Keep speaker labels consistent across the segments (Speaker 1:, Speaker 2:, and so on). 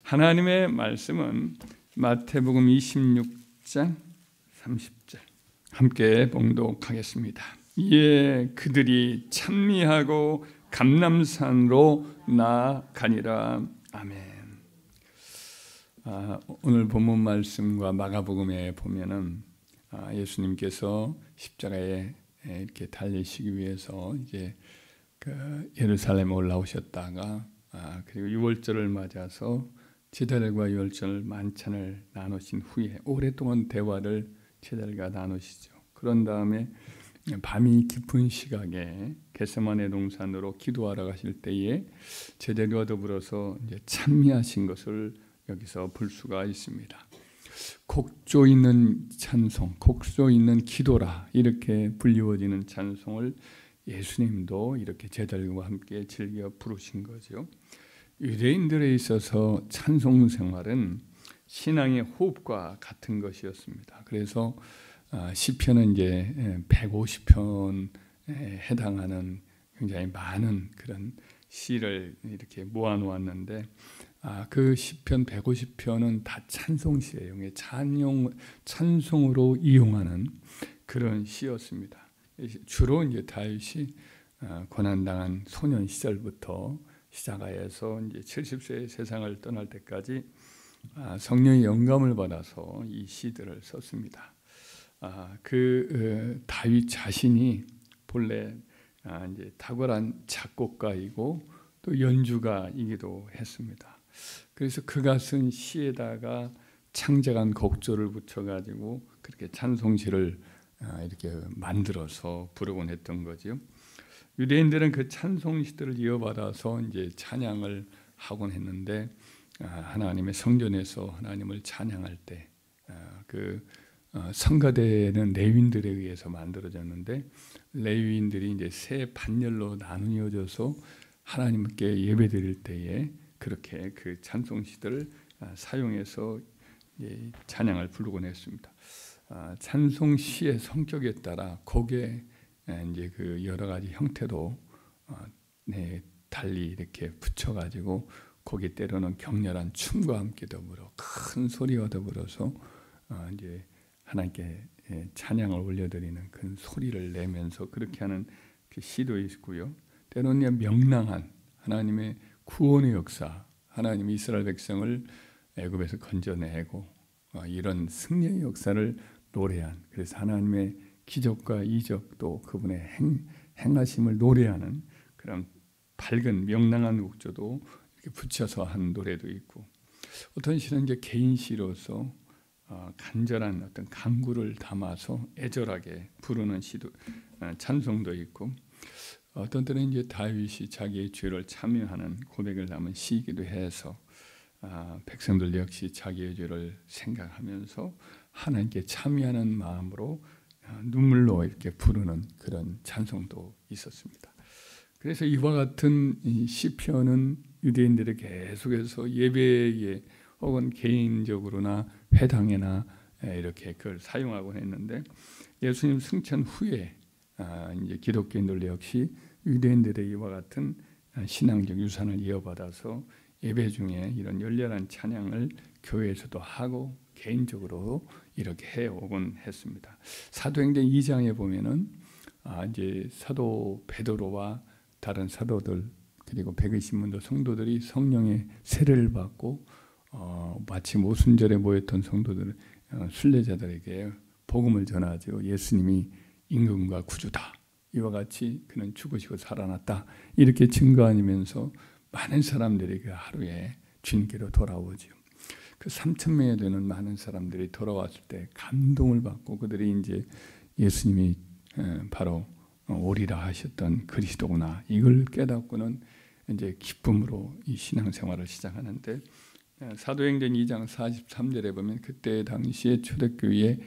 Speaker 1: 하나님의 말씀은 마태복음 26장 30절 함께 봉독하겠습니다. 이에 그들이 찬미하고 감람산으로 나아가니라. 아멘. 오늘 본문 말씀과 마가복음에 보면은 예수님께서 십자가에 이렇게 달리시기 위해서 이제 그 예루살렘에 올라오셨다가 그리고 유월절을 맞아서 제자들과 유월절 만찬을 나누신 후에 오랫동안 대화를 제자들과 나누시죠. 그런 다음에 밤이 깊은 시각에 겟세마네 동산으로 기도하러 가실 때에 제자들과 더불어서 이제 찬미하신 것을 여기서 볼 수가 있습니다. 곡조 있는 찬송, 곡조 있는 기도라 이렇게 불리워지는 찬송을 예수님도 이렇게 제자들과 함께 즐겨 부르신 거죠. 유대인들에 있어서 찬송 생활은 신앙의 호흡과 같은 것이었습니다. 그래서 시편은 이제 150편에 해당하는 굉장히 많은 그런 시를 이렇게 모아 놓았는데 그 시편 150편은 다 찬송시예요. 찬송으로 이용하는 그런 시였습니다. 주로 이제 다윗이 고난당한 소년 시절부터 시작하여서 이제 70세의 세상을 떠날 때까지 성령의 영감을 받아서 이 시들을 썼습니다. 다윗 자신이 본래 이제 탁월한 작곡가이고 또 연주가이기도 했습니다. 그래서 그가 쓴 시에다가 창작한 곡조를 붙여가지고 그렇게 찬송시를 이렇게 만들어서 부르곤 했던 거죠. 유대인들은 그 찬송시들을 이어받아서 이제 찬양을 하곤 했는데 하나님의 성전에서 하나님을 찬양할 때 그 성가대는 레위인들에 의해서 만들어졌는데 레위인들이 이제 세 반열로 나누어져서 하나님께 예배드릴 때에 그렇게 그 찬송시들을 사용해서 찬양을 부르곤 했습니다. 찬송시의 성격에 따라 곡에 이제 그 여러 가지 형태도 달리 이렇게 붙여가지고 곡이 때로는 격렬한 춤과 함께 더불어 큰 소리와 더불어서 이제 하나님께 찬양을 올려드리는 그 소리를 내면서 그렇게 하는 그 시도 있고요. 때로는 명랑한 하나님의 구원의 역사, 하나님이 이스라엘 백성을 애굽에서 건져내고 이런 승리의 역사를 노래한, 그래서 하나님의 기적과 이적 또 그분의 행하심을 노래하는 그런 밝은 명랑한 곡조도 이렇게 붙여서 한 노래도 있고, 어떤 시는 이제 개인 시로서 간절한 어떤 간구를 담아서 애절하게 부르는 시도 찬송도 있고, 어떤 때는 이제 다윗이 자기의 죄를 참여하는 고백을 담은 시이기도 해서 백성들 역시 자기의 죄를 생각하면서 하나님께 참여하는 마음으로 눈물로 이렇게 부르는 그런 찬송도 있었습니다. 그래서 이와 같은 시편은 유대인들이 계속해서 예배에 혹은 개인적으로나 회당에나 이렇게 그걸 사용하곤 했는데, 예수님 승천 후에 이제 기독교인들 역시 유대인들의 이와 같은 신앙적 유산을 이어받아서 예배 중에 이런 열렬한 찬양을 교회에서도 하고 개인적으로 이렇게 해오곤 했습니다. 사도행전 2장에 보면은 이제 사도 베드로와 다른 사도들 그리고 120문도 성도들이 성령의 세례를 받고 마치 모순절에 모였던 성도들 순례자들에게 복음을 전하죠. 예수님이 임금과 구주다. 이와 같이 그는 죽으시고 살아났다. 이렇게 증거하면서 많은 사람들이 그 하루에 주님께로 돌아오죠. 그 3,000명에 되는 많은 사람들이 돌아왔을 때 감동을 받고 그들이 이제 예수님이 바로 오리라 하셨던 그리스도구나 이걸 깨닫고는 이제 기쁨으로 이 신앙생활을 시작하는데, 사도행전 2장 43절에 보면 그때 당시에 초대교회에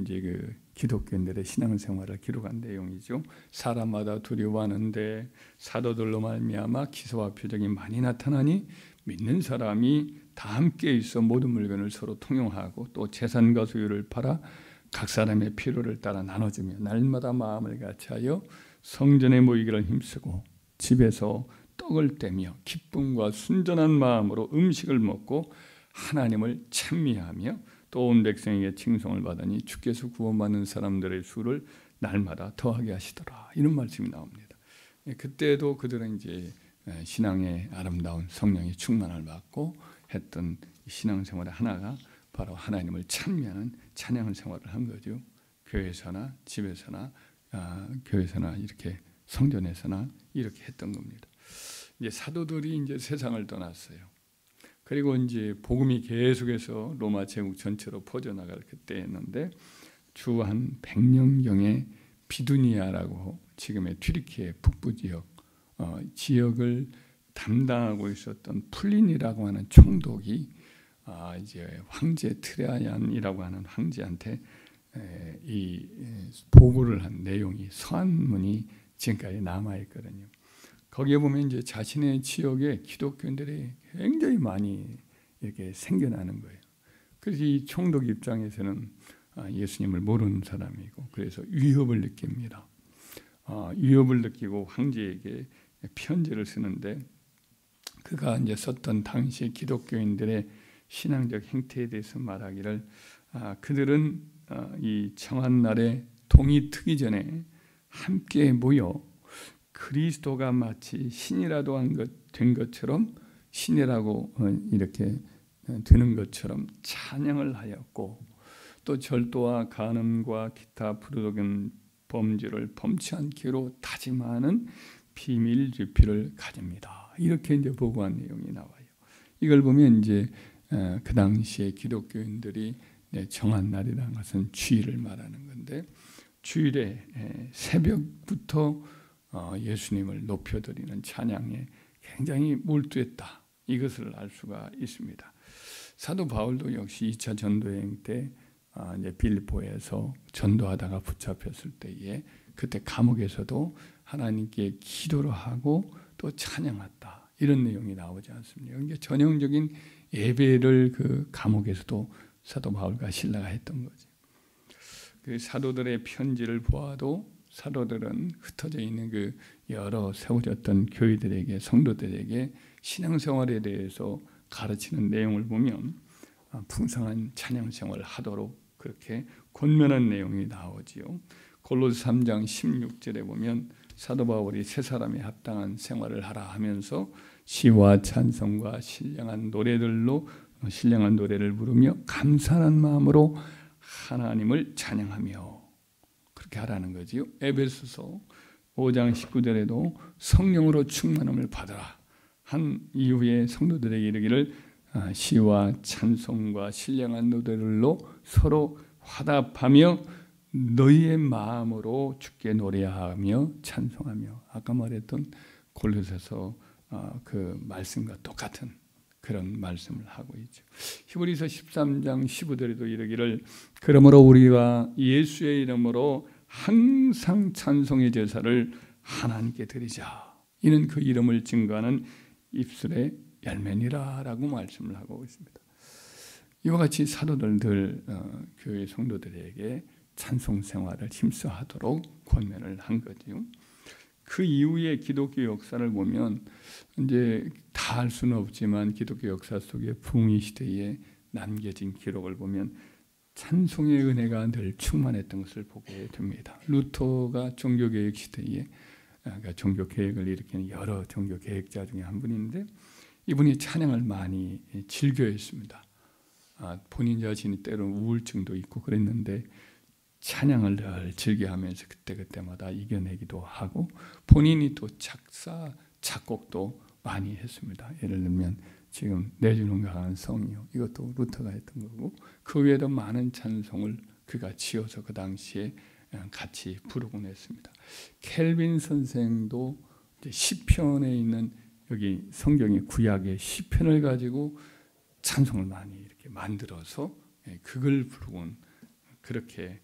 Speaker 1: 이제 그 기독교인들의 신앙생활을 기록한 내용이죠. 사람마다 두려워하는데 사도들로 말미암아 기사와 표적이 많이 나타나니 믿는 사람이 다 함께 있어 모든 물건을 서로 통용하고 또 재산과 소유를 팔아 각 사람의 필요를 따라 나눠주며 날마다 마음을 같이하여 성전에 모이기를 힘쓰고 집에서 떡을 떼며 기쁨과 순전한 마음으로 음식을 먹고 하나님을 찬미하며 또 온 백성에게 칭송을 받으니 주께서 구원받는 사람들의 수를 날마다 더하게 하시더라. 이런 말씀이 나옵니다. 그때도 그들은 이제 신앙의 아름다운 성령의 충만을 받고 했던 신앙생활의 하나가 바로 하나님을 찬미하는 찬양 생활을 한 거죠. 교회에서나 집에서나 교회에서나 이렇게 성전에서나 이렇게 했던 겁니다. 이제 사도들이 이제 세상을 떠났어요. 그리고 이제 복음이 계속해서 로마 제국 전체로 퍼져나갈 그때였는데 주 한 100년경에 비두니아라고 지금의 튀르키예 북부 지역을 담당하고 있었던 플린이라고 하는 총독이 이제 황제 트라얀이라고 하는 황제한테 이 보고를 한 내용이 서한문이 지금까지 남아 있거든요. 거기에 보면 이제 자신의 지역에 기독교인들이 굉장히 많이 이렇게 생겨나는 거예요. 그래서 이 총독 입장에서는 예수님을 모르는 사람이고 그래서 위협을 느낍니다. 위협을 느끼고 황제에게 편지를 쓰는데 그가 이제 썼던 당시 기독교인들의 신앙적 행태에 대해서 말하기를 그들은 이 정한 날에 동이 트기 전에 함께 모여 그리스도가 마치 신이라도 된 것처럼 신이라고 이렇게 되는 것처럼 찬양을 하였고 또 절도와 간음과 기타 부르짖은 범죄를 범치 않기로 다짐하는 비밀 주피를 가집니다. 이렇게 이제 보고한 내용이 나와요. 이걸 보면 이제 그 당시에 기독교인들이 정한 날이라는 것은 주일을 말하는 건데 주일에 새벽부터 예수님을 높여드리는 찬양에 굉장히 몰두했다. 이것을 알 수가 있습니다. 사도 바울도 역시 2차 전도여행 때 이제 빌립보에서 전도하다가 붙잡혔을 때에 그때 감옥에서도 하나님께 기도를 하고 또 찬양했다. 이런 내용이 나오지 않습니까? 이게 전형적인 예배를 그 감옥에서도 사도 바울과 실라가 했던 거죠. 그 사도들의 편지를 보아도 사도들은 흩어져 있는 그 여러 세워졌던 교회들에게 성도들에게 신앙생활에 대해서 가르치는 내용을 보면 풍성한 찬양생활을 하도록 그렇게 권면한 내용이 나오지요. 골로새 3장 16절에 보면 사도 바울이 새 사람이 합당한 생활을 하라 하면서 시와 찬송과 신령한 노래를 부르며 감사한 마음으로 하나님을 찬양하며 그렇게 하라는 거지요. 에베소서 5장 19절에도 성령으로 충만함을 받으라 한 이후에 성도들에게 이르기를 시와 찬송과 신령한 노래들로 서로 화답하며 너희의 마음으로 주께 노래하며 찬송하며 아까 말했던 골로새서 그 말씀과 똑같은 그런 말씀을 하고 있죠. 히브리서 13장 15절에도 이르기를 그러므로 우리가 예수의 이름으로 항상 찬송의 제사를 하나님께 드리자. 이는 그 이름을 증거하는 입술의 열매니라 라고 말씀을 하고 있습니다. 이와 같이 사도들 교회 성도들에게 찬송 생활을 힘써하도록 권면을 한 거죠. 그 이후에 기독교 역사를 보면 이제 다 알 수는 없지만 기독교 역사 속에 풍의 시대에 남겨진 기록을 보면 찬송의 은혜가 늘 충만했던 것을 보게 됩니다. 루터가 종교개혁 시대에 그러니까 종교개혁을 일으키는 여러 종교개혁자 중에 한 분인데 이분이 찬양을 많이 즐겨했습니다. 본인 자신이 때로는 우울증도 있고 그랬는데 찬양을 늘 즐겨하면서 그때마다 이겨내기도 하고 본인이 또 작곡도 많이 했습니다. 예를 들면 지금 내주는 강한 성이요. 이것도 루터가 했던 거고 그 외에도 많은 찬송을 그가 지어서 그 당시에 같이 부르곤 했습니다. 켈빈 선생도 시편에 있는 여기 성경의 구약의 시편을 가지고 찬송을 많이 이렇게 만들어서 그걸 부르곤 그렇게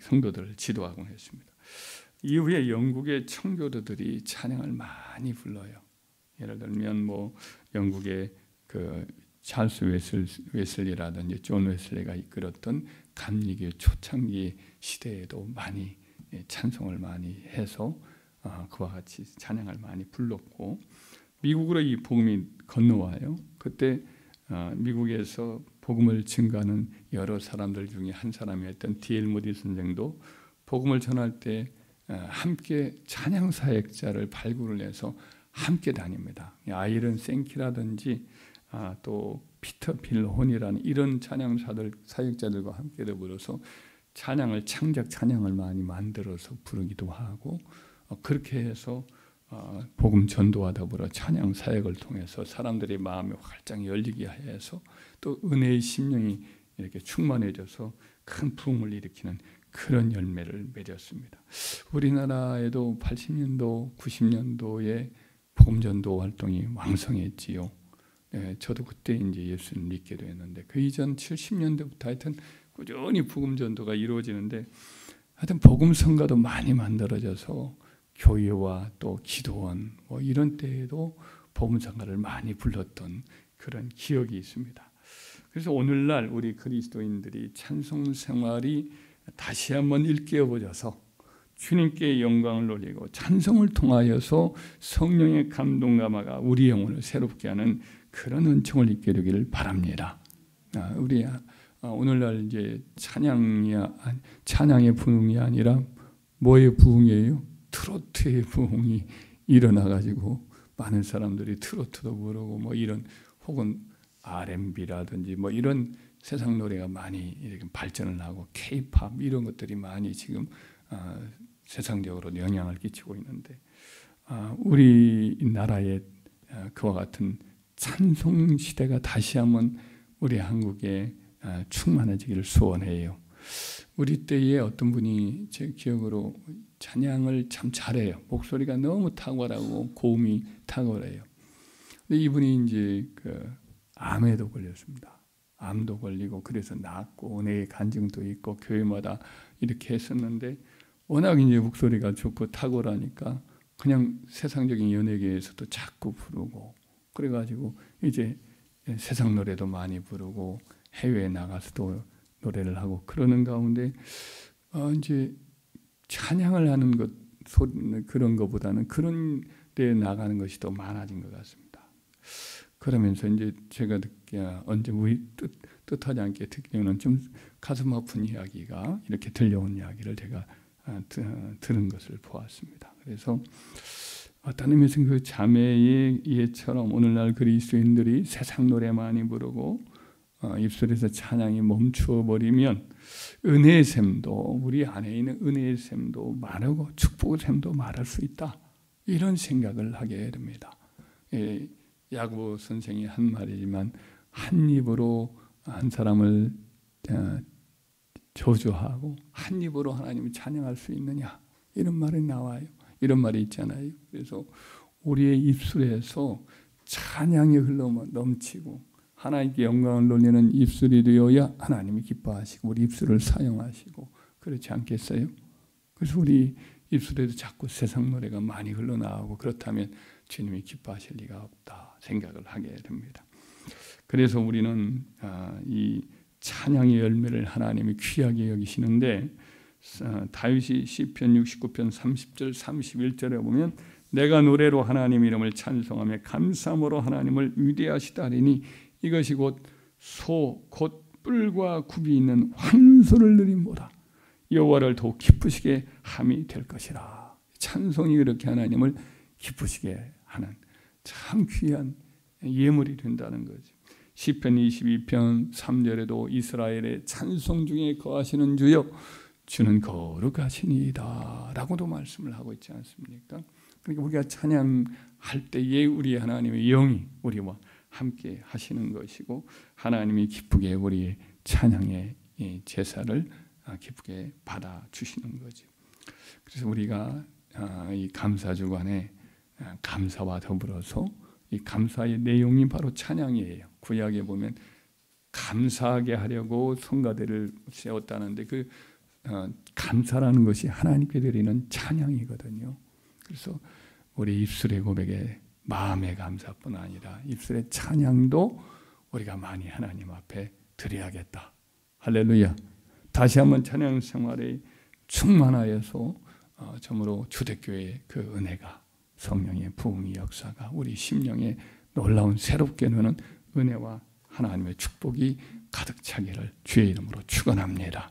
Speaker 1: 성도들을 지도하곤 했습니다. 이후에 영국의 청교도들이 찬양을 많이 불러요. 예를 들면 뭐 영국의 그 찰스 웨슬리라든지 존 웨슬리가 이끌었던 감리교 초창기 시대에도 많이 찬송을 많이 해서 그와 같이 찬양을 많이 불렀고, 미국으로 이 복음이 건너와요. 그때 미국에서 복음을 증거하는 여러 사람들 중에 한 사람이었던 D.L. 모디 선생도 복음을 전할 때 함께 찬양 사역자를 발굴을 해서 함께 다닙니다. 아이런 생키라든지 또 피터 빌혼이라는 이런 찬양 사역자들과 함께 더불어서 창작 찬양을 많이 만들어서 부르기도 하고, 그렇게 해서 복음 전도와 더불어 찬양 사역을 통해서 사람들의 마음이 활짝 열리게 해서 또 은혜의 심령이 이렇게 충만해져서 큰 부흥을 일으키는 그런 열매를 맺었습니다. 우리나라에도 80년도, 90년도에 복음 전도 활동이 왕성했지요. 저도 그때 이제 예수를 믿게 됐는데, 그 이전 70년대부터 하여튼 꾸준히 복음 전도가 이루어지는데, 하여튼 복음 성가도 많이 만들어져서 교회와 또 기도원 이런 때에도 복음 성가를 많이 불렀던 그런 기억이 있습니다. 그래서 오늘날 우리 그리스도인들이 찬송 생활이 다시 한번 일깨워져서 주님께 영광을 돌리고 찬송을 통하여서 성령의 감동 감화가 우리 영혼을 새롭게 하는 그런 은총을 입게 되기를 바랍니다. 우리 오늘날 이제 찬양의 부흥이 아니라 뭐의 부흥이에요? 트로트의 부흥이 일어나가지고 많은 사람들이 트로트도 부르고 이런, 혹은 R&B라든지 이런 세상 노래가 많이 이렇게 발전을 하고 K-팝 이런 것들이 많이 지금 세상적으로 영향을 끼치고 있는데, 우리나라에 그와 같은 찬송 시대가 다시 한번 우리 한국에 충만해지기를 소원해요. 우리 때에 어떤 분이 제 기억으로 찬양을 참 잘해요. 목소리가 너무 탁월하고 고음이 탁월해요. 근데 이분이 이제 암에도 걸렸습니다. 암도 걸리고 그래서 낫고 은혜의 간증도 있고 교회마다 이렇게 했었는데, 워낙 이제 목소리가 좋고 탁월하니까 그냥 세상적인 연예계에서도 자꾸 부르고, 그래가지고 이제 세상 노래도 많이 부르고 해외에 나가서도 노래를 하고 그러는 가운데 이제 찬양을 하는 것, 그런 것보다는 그런 데 나가는 것이 더 많아진 것 같습니다. 그러면서 이제 제가 언제 뜻하지 않게 듣기로는 좀 가슴 아픈 이야기가 이렇게 들려온 이야기를 제가 들은 것을 보았습니다. 그래서 어떤 의미에서 그 자매의 예처럼 오늘날 그리스도인들이 세상 노래 많이 부르고 입술에서 찬양이 멈추어 버리면 은혜의 샘도, 우리 안에 있는 은혜의 샘도 마르고 축복의 샘도 마를 수 있다, 이런 생각을 하게 됩니다. 야고보 선생이 한 말이지만, 한 입으로 한 사람을 저주하고 한 입으로 하나님을 찬양할 수 있느냐, 이런 말이 나와요. 이런 말이 있잖아요. 그래서 우리의 입술에서 찬양이 흘러 넘치고 하나님께 영광을 돌리는 입술이 되어야 하나님이 기뻐하시고 우리 입술을 사용하시고, 그렇지 않겠어요? 그래서 우리 입술에도 자꾸 세상 노래가 많이 흘러나오고 그렇다면 주님이 기뻐하실 리가 없다 생각을 하게 됩니다. 그래서 우리는 이 찬양의 열매를 하나님이 귀하게 여기시는데, 다윗이 시편 69편 30절 31절에 보면 내가 노래로 하나님 이름을 찬송하며 감사함으로 하나님을 위대하시다 하리니 이것이 곧 뿔과 굽이 있는 황소를 누림보다 여호와를 더욱 기쁘시게 함이 될 것이라. 찬송이 그렇게 하나님을 기쁘시게 하는 참 귀한 예물이 된다는 거죠. 시편 22편 3절에도 이스라엘의 찬송 중에 거하시는 주여 주는 거룩하시니이다 라고도 말씀을 하고 있지 않습니까? 그러니까 우리가 찬양할 때에 우리 하나님의 영이 우리와 함께 하시는 것이고, 하나님이 기쁘게 우리의 찬양의 제사를 기쁘게 받아주시는 거죠. 그래서 우리가 이 감사주간에 감사와 더불어서 이 감사의 내용이 바로 찬양이에요. 구약에 보면 감사하게 하려고 성가대를 세웠다는데, 그 감사라는 것이 하나님께 드리는 찬양이거든요. 그래서 우리 입술의 고백에 마음의 감사뿐 아니라 입술의 찬양도 우리가 많이 하나님 앞에 드려야겠다. 할렐루야. 다시 한번 찬양 생활에 충만하여서 참으로 초대교회의 그 은혜가, 성령의 부흥의 역사가 우리 심령에 놀라운 새롭게 누는 은혜와 하나님의 축복이 가득 차기를 주의 이름으로 축원합니다.